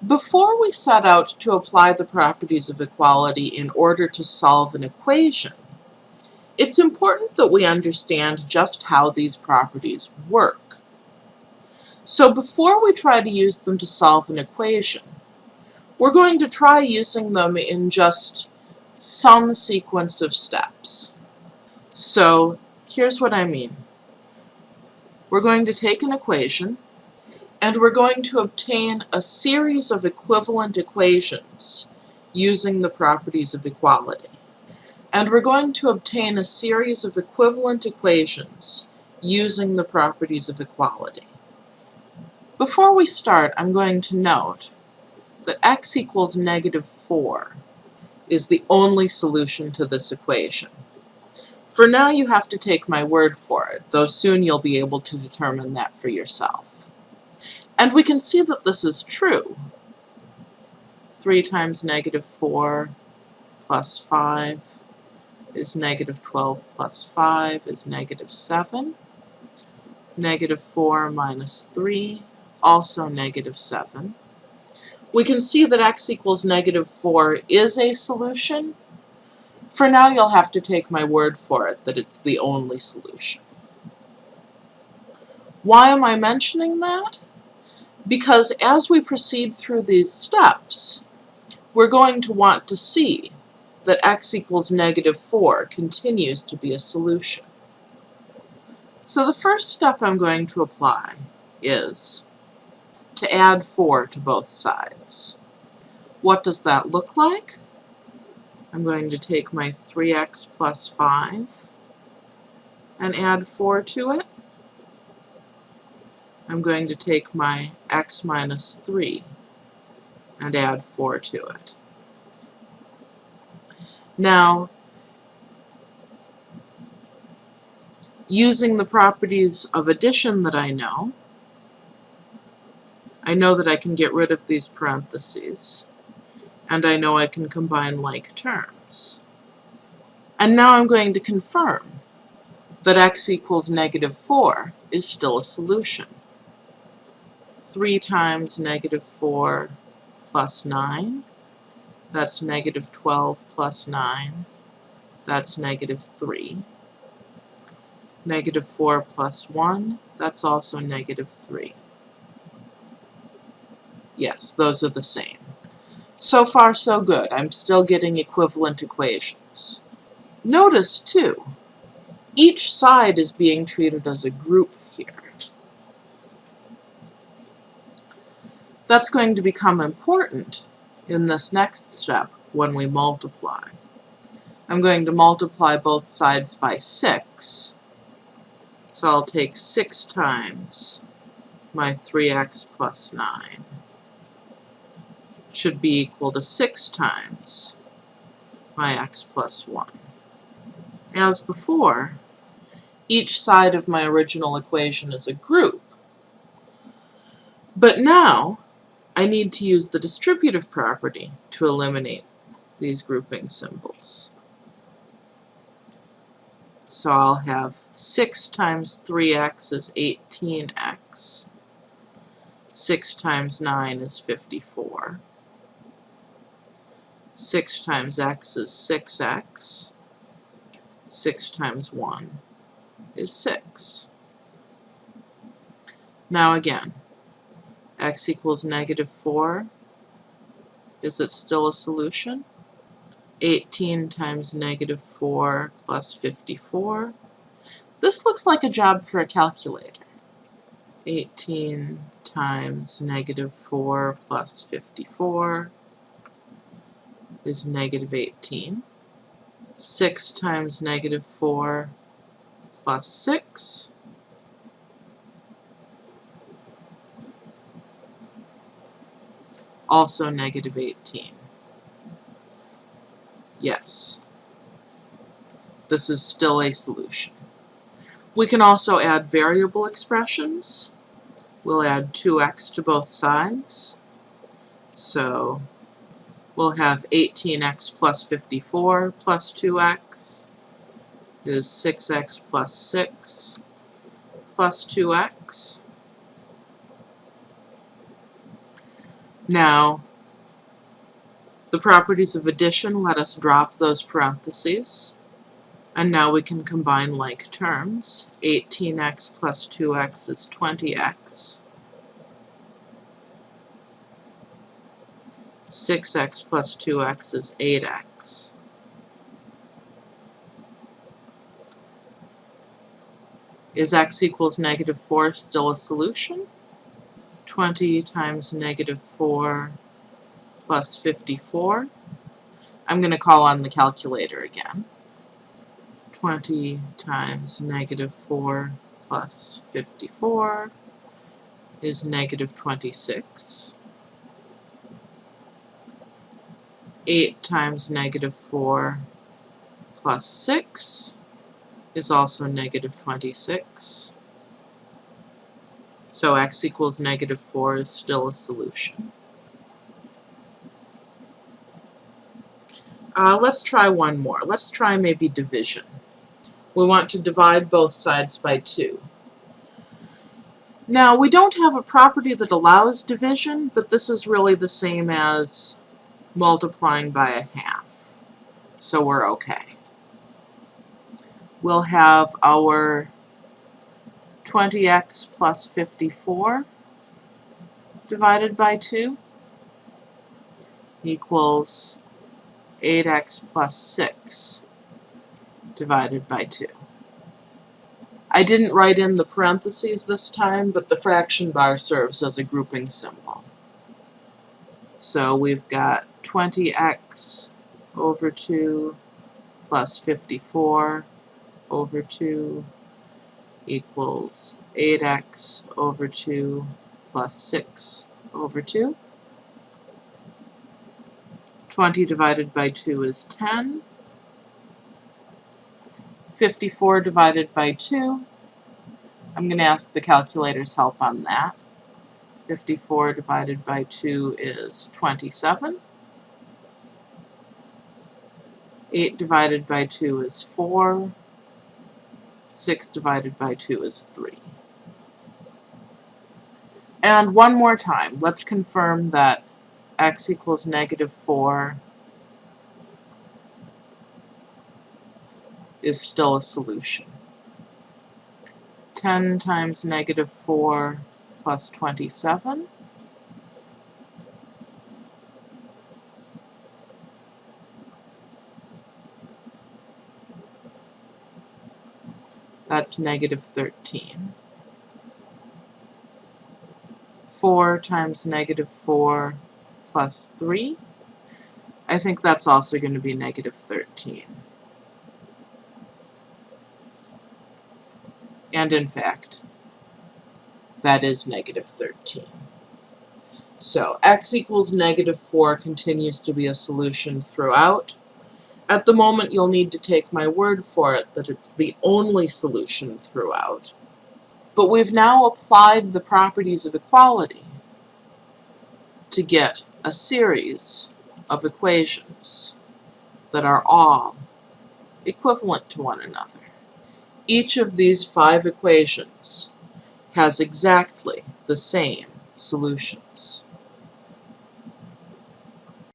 Before we set out to apply the properties of equality in order to solve an equation, it's important that we understand just how these properties work. So before we try to use them to solve an equation, we're going to try using them in just some sequence of steps. So here's what I mean. We're going to take an equation, and we're going to obtain a series of equivalent equations using the properties of equality. And we're going to obtain a series of equivalent equations using the properties of equality. Before we start, I'm going to note that x equals -4 is the only solution to this equation. For now, you have to take my word for it, though soon you'll be able to determine that for yourself. And we can see that this is true. 3 times -4 plus 5 is -12 plus 5 is -7. -4 minus 3, also -7. We can see that x equals -4 is a solution. For now, you'll have to take my word for it that it's the only solution. Why am I mentioning that? Because as we proceed through these steps, we're going to want to see that x equals -4 continues to be a solution. So the first step I'm going to apply is to add 4 to both sides. What does that look like? I'm going to take my 3x plus 5 and add 4 to it. I'm going to take my x minus 3 and add 4 to it. Now, using the properties of addition that I know that I can get rid of these parentheses, and I know I can combine like terms. And now I'm going to confirm that x equals -4 is still a solution. 3 times -4 plus 9, that's -12 plus 9, that's -3. -4 plus 1, that's also -3. Yes, those are the same. So far, so good. I'm still getting equivalent equations. Notice, too, each side is being treated as a group here. That's going to become important in this next step when we multiply. I'm going to multiply both sides by 6, so I'll take 6 times my 3x plus 9. Should be equal to 6 times my x plus 1. As before, each side of my original equation is a group, but now I need to use the distributive property to eliminate these grouping symbols. So I'll have 6 times 3x is 18x. 6 times 9 is 54. 6 times x is 6x. 6 times 1 is 6. Now again, x equals -4. Is it still a solution? 18 times -4 plus 54. This looks like a job for a calculator. 18 times -4 plus 54 is -18. 6 times -4 plus 6 also -18. Yes, this is still a solution. We can also add variable expressions. We'll add 2x to both sides. So we'll have 18x plus 54 plus 2x is 6x plus 6 plus 2x. Now, the properties of addition let us drop those parentheses, and now we can combine like terms. 18x plus 2x is 20x. 6x plus 2x is 8x. Is x equals negative 4 still a solution? 20 times negative 4 plus 54. I'm going to call on the calculator again. 20 times negative 4 plus 54 is negative 26. 8 times negative 4 plus 6 is also negative 26. So x equals negative 4 is still a solution. Let's try one more. Let's try maybe division. We want to divide both sides by 2. Now, we don't have a property that allows division, but this is really the same as multiplying by a half, so we're okay. We'll have our 20x plus 54 divided by 2 equals 8x plus 6 divided by 2. I didn't write in the parentheses this time, but the fraction bar serves as a grouping symbol. So we've got 20x over 2 plus 54 over 2 equals 8x over 2 plus 6 over 2. 20 divided by 2 is 10. 54 divided by 2, I'm going to ask the calculator's help on that. 54 divided by 2 is 27. 8 divided by 2 is 4. 6 divided by 2 is 3. And one more time, let's confirm that x equals negative 4 is still a solution. 10 times negative 4 plus 27. That's negative 13. 4 times negative 4 plus 3. I think that's also going to be negative 13. And in fact, that is negative 13. So x equals negative 4 continues to be a solution throughout. At the moment, you'll need to take my word for it that it's the only solution throughout. But we've now applied the properties of equality to get a series of equations that are all equivalent to one another. Each of these 5 equations has exactly the same solutions.